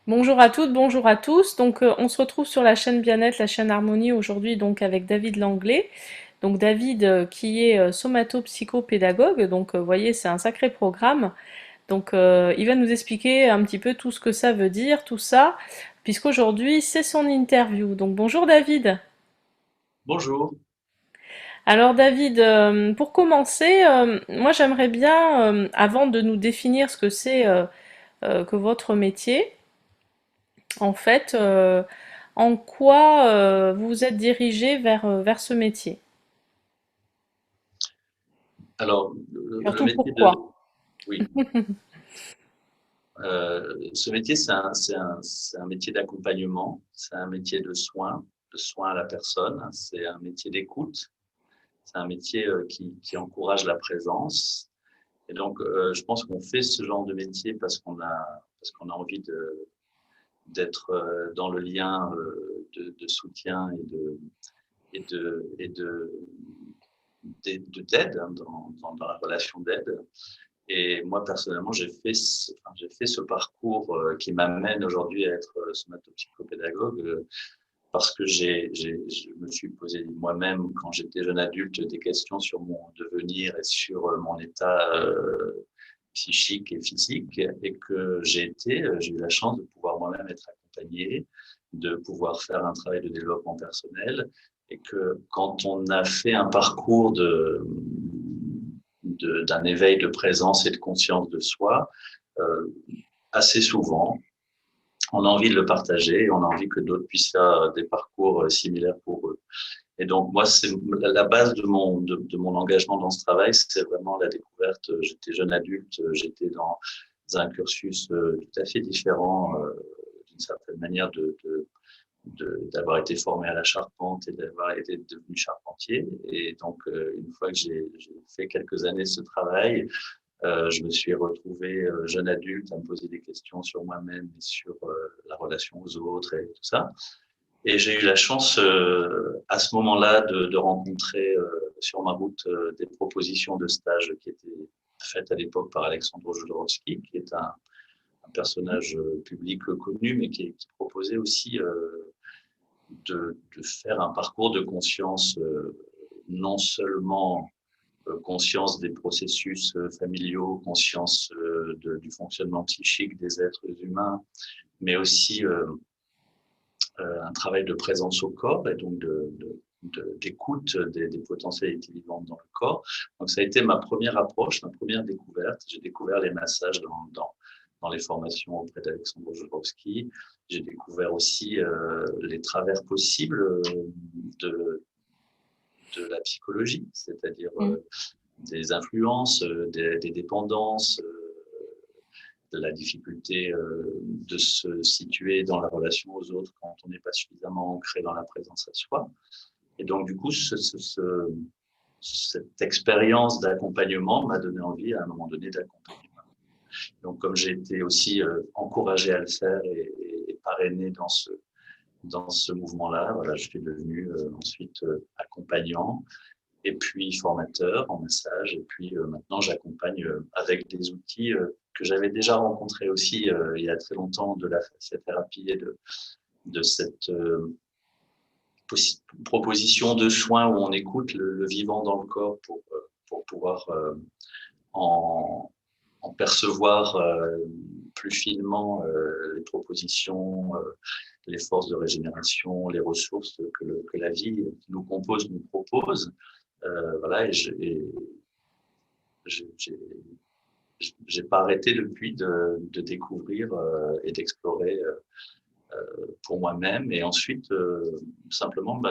Bonjour à toutes, bonjour à tous. On se retrouve sur la chaîne Bien-être, la chaîne Harmonie aujourd'hui donc avec David Langlais. Donc David qui est somato-psychopédagogue. Vous voyez, c'est un sacré programme. Il va nous expliquer un petit peu tout ce que ça veut dire, tout ça, puisqu'aujourd'hui c'est son interview. Donc bonjour David. Bonjour. Alors David, pour commencer, moi j'aimerais bien, avant de nous définir ce que c'est que votre métier, en fait, en quoi vous vous êtes dirigé vers ce métier? Alors, le Surtout métier de... pourquoi? Oui, ce métier, c'est un métier d'accompagnement, c'est un métier de soin à la personne, c'est un métier d'écoute, c'est un métier qui encourage la présence. Et donc, je pense qu'on fait ce genre de métier parce qu'on a envie d'être dans le lien de soutien et d'aide, hein, dans la relation d'aide. Et moi, personnellement, j'ai fait ce parcours qui m'amène aujourd'hui à être somatopsychopédagogue parce que je me suis posé moi-même, quand j'étais jeune adulte, des questions sur mon devenir et sur mon état psychique et physique et que j'ai eu la chance de pouvoir moi-même être accompagné, de pouvoir faire un travail de développement personnel et que quand on a fait un parcours d'un éveil de présence et de conscience de soi, euh, assez souvent, on a envie de le partager et on a envie que d'autres puissent faire des parcours similaires pour eux. Et donc, moi, c'est la base de mon engagement dans ce travail, c'est vraiment la découverte. J'étais jeune adulte, j'étais dans un cursus tout à fait différent, d'une certaine manière, d'avoir été formé à la charpente et d'avoir été devenu charpentier. Et donc, une fois que j'ai fait quelques années ce travail, je me suis retrouvé jeune adulte à me poser des questions sur moi-même et sur la relation aux autres et tout ça. Et j'ai eu la chance à ce moment-là de rencontrer sur ma route des propositions de stage qui étaient faites à l'époque par Alexandre Jodorowsky, qui est un personnage public connu, mais qui proposait aussi de faire un parcours de conscience, non seulement conscience des processus familiaux, conscience du fonctionnement psychique des êtres humains, mais aussi un travail de présence au corps et donc d'écoute des potentialités vivantes dans le corps. Donc ça a été ma première approche, ma première découverte. J'ai découvert les massages dans les formations auprès d'Alexandre Jodorowsky. J'ai découvert aussi les travers possibles de, de la psychologie, c'est-à-dire Mm. des influences, des dépendances, de la difficulté de se situer dans la relation aux autres quand on n'est pas suffisamment ancré dans la présence à soi. Et donc, du coup, cette expérience d'accompagnement m'a donné envie, à un moment donné, d'accompagner. Donc, comme j'ai été aussi encouragé à le faire et parrainé dans ce mouvement-là, voilà, je suis devenu ensuite accompagnant et puis formateur en massage. Et puis maintenant, j'accompagne avec des outils que j'avais déjà rencontrés aussi il y a très longtemps, de la fasciathérapie et de cette proposition de soins où on écoute le vivant dans le corps pour pouvoir en, en percevoir plus finement les propositions, les forces de régénération, les ressources que la vie qui nous compose nous propose. Voilà, et j'ai pas arrêté depuis de découvrir et d'explorer pour moi-même et ensuite simplement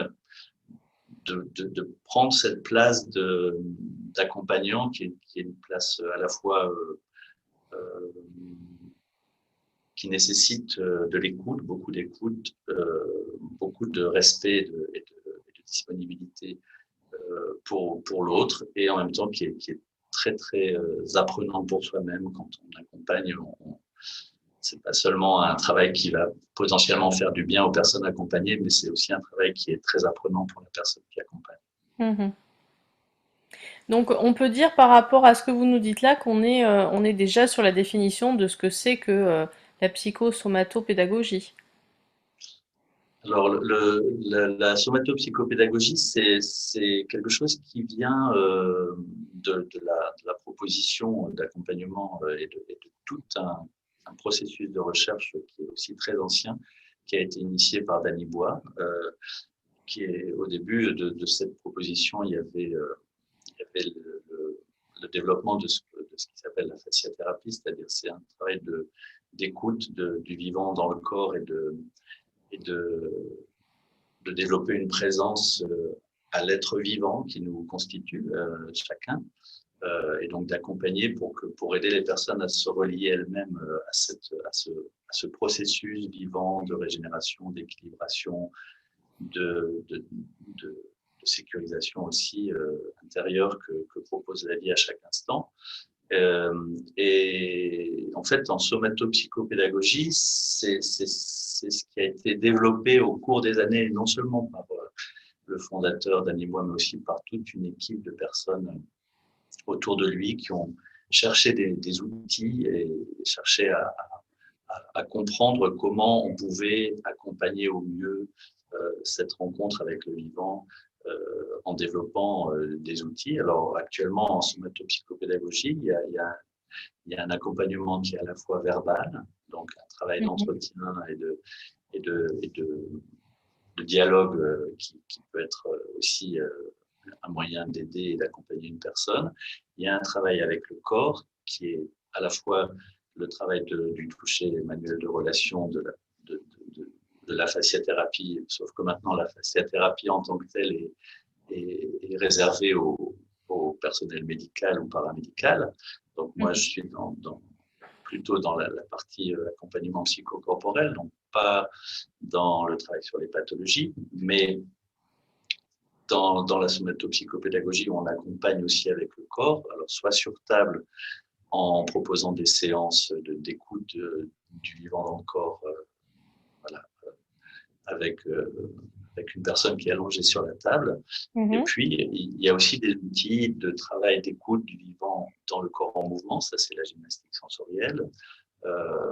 de prendre cette place d'accompagnant qui est une place à la fois qui nécessite de l'écoute, beaucoup de respect et de disponibilité pour l'autre et en même temps qui est très très apprenant pour soi-même quand on accompagne. C'est pas seulement un travail qui va potentiellement faire du bien aux personnes accompagnées, mais c'est aussi un travail qui est très apprenant pour la personne qui accompagne. Mhm. Donc on peut dire par rapport à ce que vous nous dites là qu'on est déjà sur la définition de ce que c'est que la psychosomatopédagogie. Alors, la somatopsychopédagogie, c'est quelque chose qui vient de la proposition d'accompagnement et de tout un processus de recherche qui est aussi très ancien, qui a été initié par Danny Bois, qui est au début de cette proposition, il y avait le développement de ce qui s'appelle la fasciathérapie, c'est-à-dire c'est un travail d'écoute du vivant dans le corps et de développer une présence à l'être vivant qui nous constitue chacun, et donc d'accompagner pour aider les personnes à se relier elles-mêmes à ce processus vivant de régénération, d'équilibration, de, de, de, de sécurisation aussi intérieure que propose la vie à chaque instant. Et en fait, en somatopsychopédagogie, c'est ce qui a été développé au cours des années, non seulement par le fondateur Danny Bois, mais aussi par toute une équipe de personnes autour de lui qui ont cherché des outils et cherché à comprendre comment on pouvait accompagner au mieux cette rencontre avec le vivant en développant des outils. Alors actuellement, en somatopsychopédagogie, il y a un accompagnement qui est à la fois verbal, donc un travail Mhm. d'entretien et de dialogue qui peut être aussi un moyen d'aider et d'accompagner une personne. Il y a un travail avec le corps qui est à la fois le travail du toucher manuel de relation, de, de la fasciathérapie, sauf que maintenant la fasciathérapie en tant que telle est réservée au personnel médical ou paramédical. Donc moi, je Mhm. suis plutôt dans la partie accompagnement psychocorporel, donc pas dans le travail sur les pathologies, mais dans la somatopsychopédagogie, on accompagne aussi avec le corps, alors soit sur table en proposant des séances d'écoute du vivant dans le corps, voilà, avec, avec une personne qui est allongée sur la table. Et Mhm. puis, il y a aussi des outils de travail d'écoute du vivant dans le corps en mouvement, ça c'est la gymnastique sensorielle.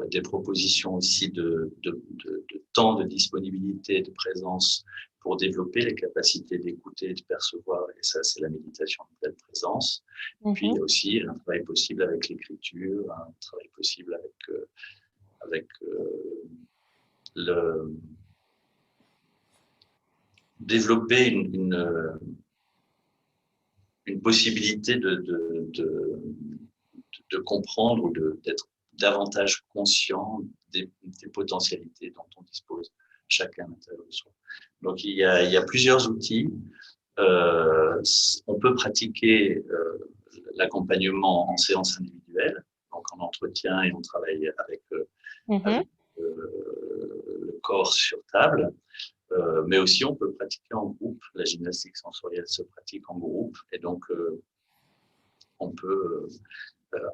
Des propositions aussi de temps de disponibilité et de présence pour développer les capacités d'écouter et de percevoir. Et ça, c'est la méditation de pleine présence. Puis, il y Mhm. a aussi un travail possible avec l'écriture, un travail possible avec le, développer une possibilité de comprendre ou d'être davantage conscient des potentialités dont on dispose chacun à l'intérieur de soi. Donc il y a plusieurs outils. On peut pratiquer l'accompagnement en séance individuelle, donc en entretien et on travaille Mhm. avec le corps sur table. Mais aussi, on peut pratiquer en groupe. La gymnastique sensorielle se pratique en groupe. Et donc, on peut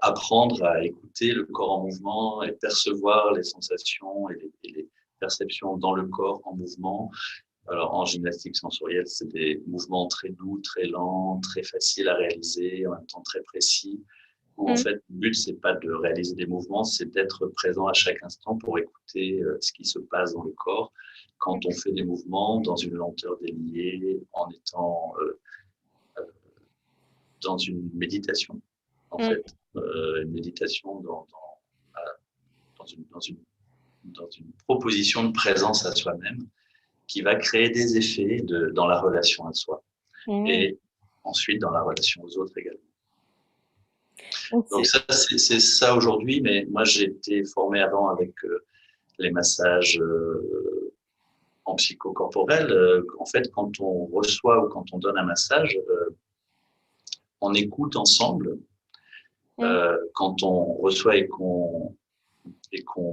apprendre à écouter le corps en mouvement et percevoir les sensations et les perceptions dans le corps en mouvement. Alors, en gymnastique sensorielle, c'est des mouvements très doux, très lents, très faciles à réaliser, en même temps très précis, où en Mhm. fait, le but, c'est pas de réaliser des mouvements, c'est d'être présent à chaque instant pour écouter ce qui se passe dans le corps quand on fait des mouvements dans une lenteur déliée, en étant dans une méditation, en Mhm. fait, une méditation dans, une, dans, une, dans une proposition de présence à soi-même qui va créer des effets dans la relation à soi Mhm. et ensuite dans la relation aux autres également. Donc, Donc ça, c'est ça aujourd'hui, mais moi j'ai été formé avant avec les massages en psychocorporel. En fait, quand on reçoit ou quand on donne un massage, on écoute ensemble. Mhm. Quand on reçoit et qu'on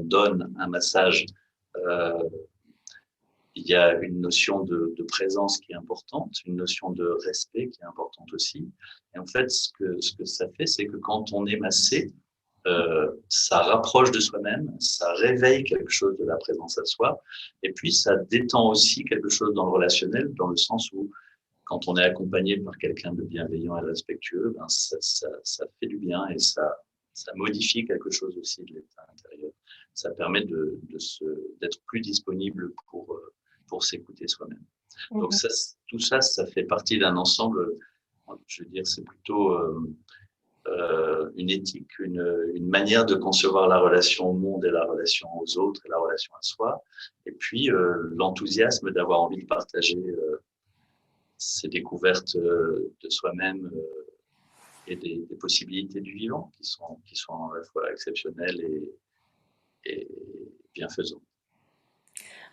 donne un massage, euh, il y a une notion de présence qui est importante, une notion de respect qui est importante aussi. Et en fait, ce que ça fait, c'est que quand on est massé, ça rapproche de soi-même, ça réveille quelque chose de la présence à soi, et puis ça détend aussi quelque chose dans le relationnel, dans le sens où quand on est accompagné par quelqu'un de bienveillant et respectueux, ben ça fait du bien et ça modifie quelque chose aussi de l'état intérieur. Ça permet d'être plus disponible pour s'écouter soi-même. Donc Mhm. tout ça, ça fait partie d'un ensemble. Je veux dire, c'est plutôt une éthique, une manière de concevoir la relation au monde et la relation aux autres et la relation à soi. Et puis l'enthousiasme d'avoir envie de partager ces découvertes de soi-même et des possibilités du vivant qui sont à la fois exceptionnelles et bienfaisantes.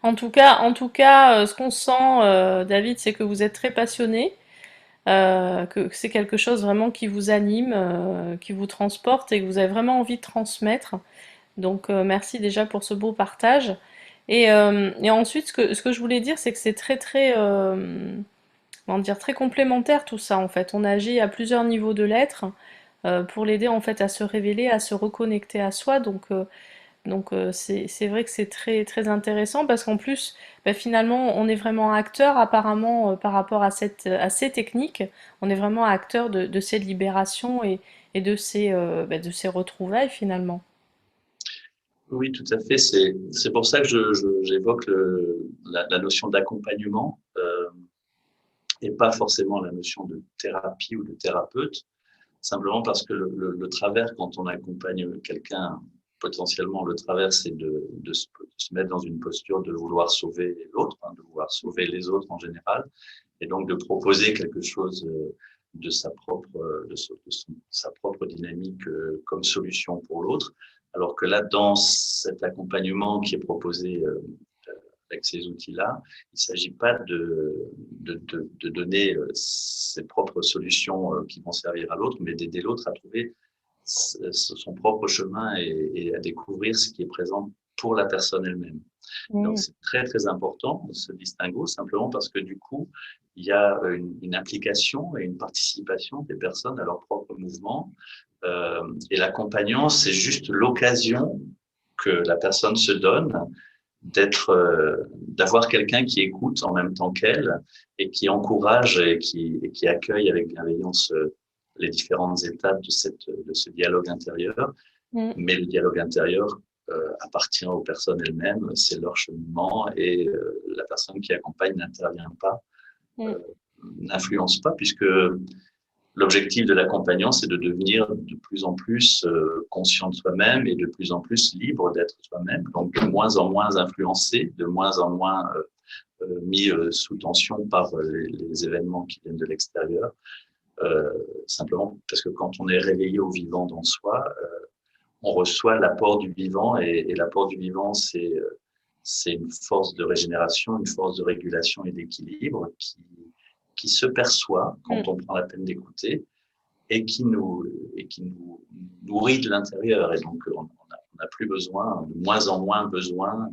En tout cas, ce qu'on sent, David, c'est que vous êtes très passionné, que c'est quelque chose vraiment qui vous anime, qui vous transporte et que vous avez vraiment envie de transmettre. Donc, merci déjà pour ce beau partage. Et ensuite, ce que je voulais dire, c'est que c'est très, comment dire, très complémentaire tout ça en fait. On agit à plusieurs niveaux de l'être pour l'aider en fait à se révéler, à se reconnecter à soi. Donc c'est vrai que c'est très intéressant parce qu'en plus, bah, finalement, on est vraiment acteur apparemment par rapport à ces techniques. On est vraiment acteur de ces libérations et de ces retrouvailles finalement. Oui, tout à fait. C'est pour ça que j'évoque la notion d'accompagnement et pas forcément la notion de thérapie ou de thérapeute. Simplement parce que le travers, quand on accompagne quelqu'un, potentiellement, le travers, c'est de se mettre dans une posture de vouloir sauver l'autre, hein, de vouloir sauver les autres en général, et donc de proposer quelque chose de sa propre dynamique comme solution pour l'autre. Alors que là, dans cet accompagnement qui est proposé avec ces outils-là, il ne s'agit pas de donner ses propres solutions qui vont servir à l'autre, mais d'aider l'autre à trouver son propre chemin et à découvrir ce qui est présent pour la personne elle-même. Donc Mm. c'est très important ce distinguo, simplement parce que du coup, il y a une implication et une participation des personnes à leur propre mouvement. Et l'accompagnant, c'est juste l'occasion que la personne se donne d'avoir quelqu'un qui écoute en même temps qu'elle et qui encourage et qui accueille avec bienveillance les différentes étapes de ce dialogue intérieur. Mm. Mais le dialogue intérieur appartient aux personnes elles-mêmes, c'est leur cheminement et la personne qui accompagne n'intervient pas, Mm. n'influence pas, puisque l'objectif de l'accompagnant, c'est de devenir de plus en plus conscient de soi-même et de plus en plus libre d'être soi-même, donc de moins en moins influencé, de moins en moins mis sous tension par les événements qui viennent de l'extérieur. Simplement parce que quand on est réveillé au vivant dans soi, on reçoit l'apport du vivant et l'apport du vivant, c'est une force de régénération, une force de régulation et d'équilibre qui se perçoit quand Mm. on prend la peine d'écouter et qui nous nourrit de l'intérieur. Et donc, on n'a plus besoin, de moins en moins besoin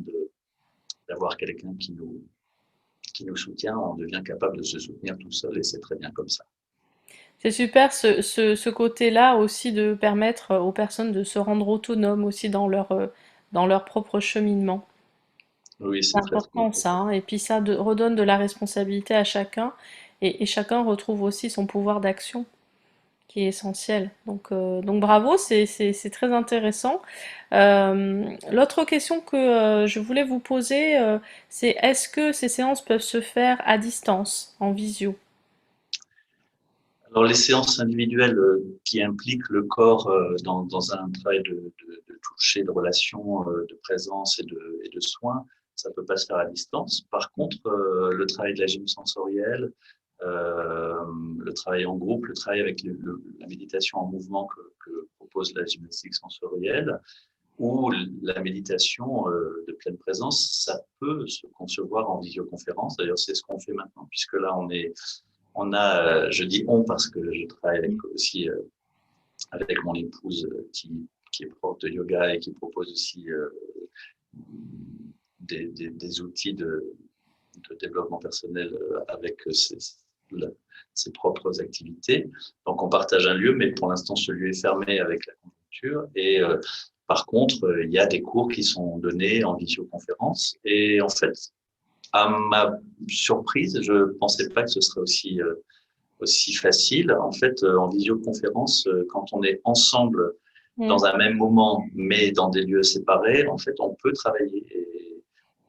d'avoir quelqu'un qui nous soutient. On devient capable de se soutenir tout seul et c'est très bien comme ça. C'est super ce côté-là aussi de permettre aux personnes de se rendre autonomes aussi dans leur propre cheminement. Oui, C'est c'est très, très important ça, important. hein. Et puis ça redonne de la responsabilité à chacun et chacun retrouve aussi son pouvoir d'action qui est essentiel. Donc bravo, c'est très intéressant. L'autre question que je voulais vous poser, c'est est-ce que ces séances peuvent se faire à distance, en visio? Alors, les séances individuelles qui impliquent le corps dans un travail de toucher, de relation, de présence et de soins, ça peut pas se faire à distance. Par contre, le travail de la gym sensorielle, euh, le travail en groupe, le travail avec la méditation en mouvement que propose la gymnastique sensorielle ou la méditation de pleine présence, ça peut se concevoir en visioconférence. D'ailleurs, c'est ce qu'on fait maintenant, puisque là, on a, je dis on parce que je travaille aussi avec mon épouse qui est prof de yoga et qui propose aussi des outils de développement personnel avec ses propres activités. Donc, on partage un lieu, mais pour l'instant, ce lieu est fermé avec la conjoncture. Et par contre, il y a des cours qui sont donnés en visioconférence. Et en fait, à ma surprise, je ne pensais pas que ce serait aussi facile. En fait, en visioconférence, quand on est ensemble Mm. dans un même moment, mais dans des lieux séparés, en fait, on peut travailler. Et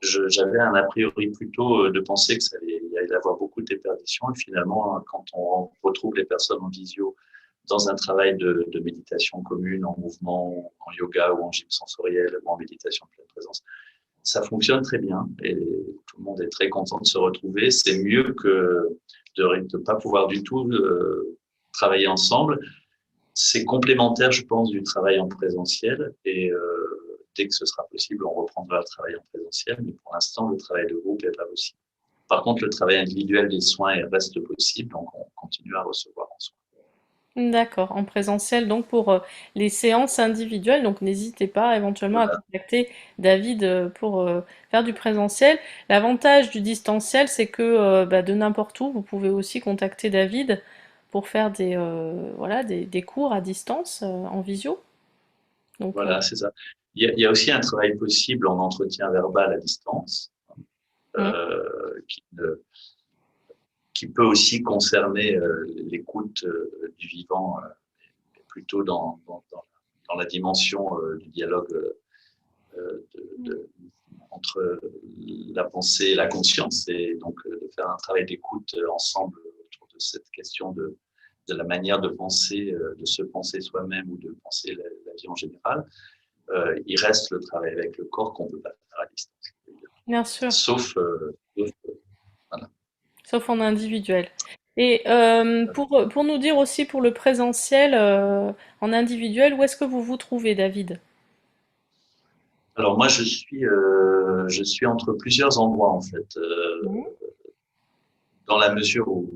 j'avais un a priori plutôt de penser que ça allait, il allait y avoir beaucoup de déperditions. Et finalement, quand on retrouve les personnes en visio dans un travail de méditation commune, en mouvement, en yoga ou en gym sensoriel ou en méditation de pleine présence, ça fonctionne très bien et tout le monde est très content de se retrouver. C'est mieux que de ne pas pouvoir du tout travailler ensemble. C'est complémentaire, je pense, du travail en présentiel et dès que ce sera possible, on reprendra le travail en présentiel, mais pour l'instant, le travail de groupe n'est pas possible. Par contre, le travail individuel des soins reste possible, donc on continue à recevoir en soins. D'accord, en présentiel, donc pour les séances individuelles, donc n'hésitez pas éventuellement à Voilà, contacter David pour faire du présentiel. L'avantage du distanciel, c'est que bah, de n'importe où, vous pouvez aussi contacter David pour faire voilà, des cours à distance en visio. Donc, voilà, c'est ça. Il y a aussi un travail possible en entretien verbal à distance. mm, Qui, qui peut aussi concerner l'écoute du vivant, plutôt dans la dimension du dialogue entre la pensée et la conscience, et donc de faire un travail d'écoute ensemble autour de cette question de la manière de penser, de se penser soi-même ou de penser la vie en général. Il reste le travail avec le corps qu'on ne peut pas faire à distance. bien sûr, Sauf voilà. sauf en individuel. Et pour nous dire aussi pour le présentiel en individuel, où est-ce que vous vous trouvez, David? Alors moi, je suis entre plusieurs endroits en fait, dans la mesure où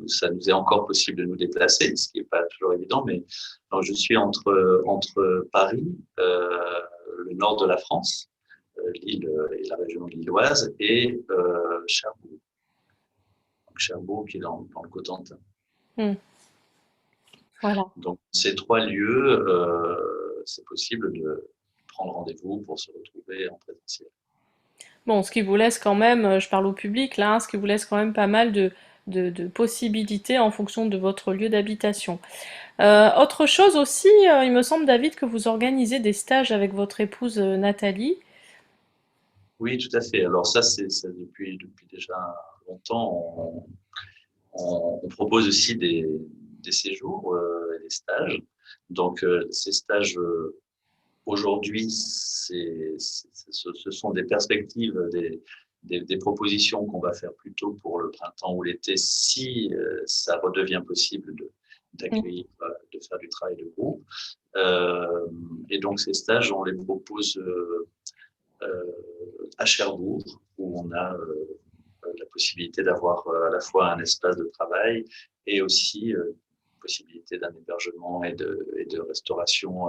ça nous est encore possible de nous déplacer, ce qui n'est pas toujours évident. Mais alors, je suis entre Paris, le nord de la France, l'île et la région lilloise, et Cherbourg. Donc Cherbourg qui est dans le Cotentin. Hmm, voilà. Donc ces trois lieux, c'est possible de prendre rendez-vous pour se retrouver en présentiel. Bon, ce qui vous laisse quand même, je parle au public là, hein, ce qui vous laisse quand même pas mal de possibilités en fonction de votre lieu d'habitation. Autre chose aussi, il me semble, David, que vous organisez des stages avec votre épouse Nathalie. Oui, tout à fait. Alors ça, c'est ça depuis déjà longtemps. On propose aussi des séjours et des stages. Donc ces stages aujourd'hui, ce sont des perspectives, des propositions qu'on va faire plutôt pour le printemps ou l'été, si ça redevient possible d'accueillir, de faire du travail de groupe. Euh, et donc ces stages, on les propose à Cherbourg, où on a la possibilité d'avoir à la fois un espace de travail et aussi possibilité d'un hébergement et de restauration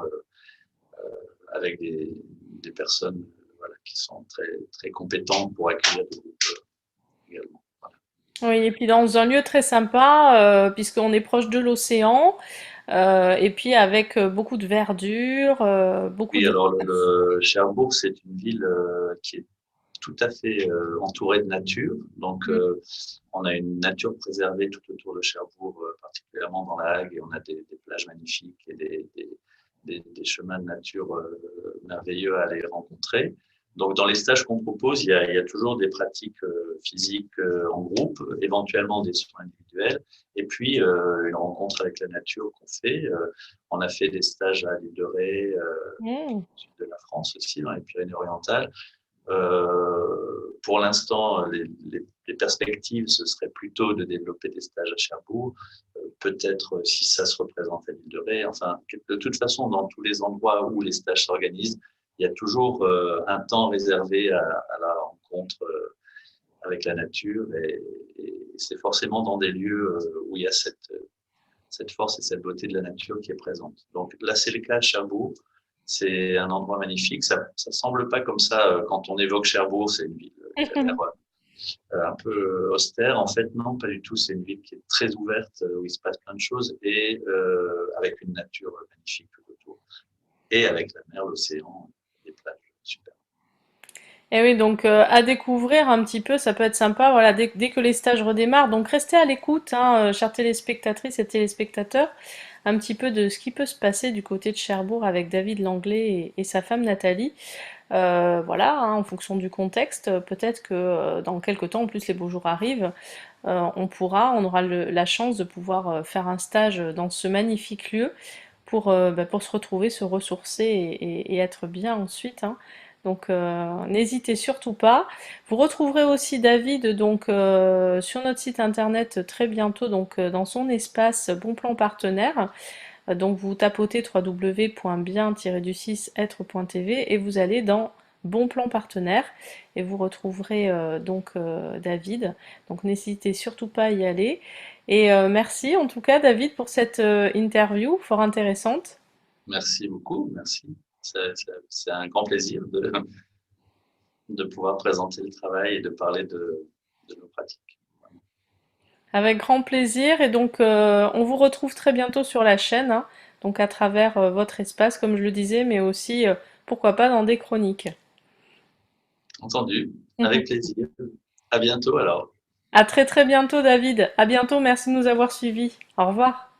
avec des personnes voilà, qui sont très compétentes pour accueillir des groupes également. Voilà. Oui, et puis dans un lieu très sympa, puisqu'on est proche de l'océan, et puis avec beaucoup de verdure, beaucoup Oui, de... alors Cherbourg, c'est une ville qui est tout à fait entourée de nature. Donc, on a une nature préservée tout autour de Cherbourg, particulièrement dans la Hague, et on a des plages magnifiques et des chemins de nature merveilleux à aller rencontrer. Donc, dans les stages qu'on propose, il y a toujours des pratiques physiques en groupe, éventuellement des soins individuels, et puis une rencontre avec la nature qu'on fait. On a fait des stages à l'île de Ré, Mm. au sud de la France aussi, dans les Pyrénées-Orientales. Pour l'instant, les perspectives, ce serait plutôt de développer des stages à Cherbourg, peut-être si ça se représente à l'île de Ré. Enfin, de toute façon, dans tous les endroits où les stages s'organisent, il y a toujours un temps réservé à la rencontre avec la nature, et c'est forcément dans des lieux où il y a cette force et cette beauté de la nature qui est présente. Donc là, c'est le cas à Cherbourg. C'est un endroit magnifique. Ça semble pas comme ça quand on évoque Cherbourg, c'est une ville qui a l'air un peu austère. En fait, non, pas du tout. C'est une ville qui est très ouverte, où il se passe plein de choses et avec une nature magnifique tout autour. Et avec la mer, l'océan, les plages, super. Et oui, donc à découvrir un petit peu, ça peut être sympa, voilà, dès que les stages redémarrent. Donc restez à l'écoute, hein, chères téléspectatrices et téléspectateurs, un petit peu de ce qui peut se passer du côté de Cherbourg avec David Langlais et sa femme Nathalie. Voilà, hein, en fonction du contexte, peut-être que dans quelques temps, en plus les beaux jours arrivent, on aura la chance de pouvoir faire un stage dans ce magnifique lieu pour se retrouver, se ressourcer et être bien ensuite, hein. Donc n'hésitez surtout pas. Vous retrouverez aussi David donc sur notre site internet très bientôt, donc dans son espace Bon Plan Partenaire. Donc vous tapotez www.bien-du6être.tv et vous allez dans Bon Plan Partenaire et vous retrouverez David. Donc n'hésitez surtout pas à y aller. Et merci en tout cas David pour cette interview fort intéressante. Merci beaucoup, merci. C'est un grand plaisir de pouvoir présenter le travail et de parler de nos pratiques. Avec grand plaisir et donc on vous retrouve très bientôt sur la chaîne, hein, donc à travers votre espace comme je le disais, mais aussi pourquoi pas dans des chroniques. Entendu, avec plaisir. À bientôt alors. À très très bientôt David. À bientôt, merci de nous avoir suivis. Au revoir.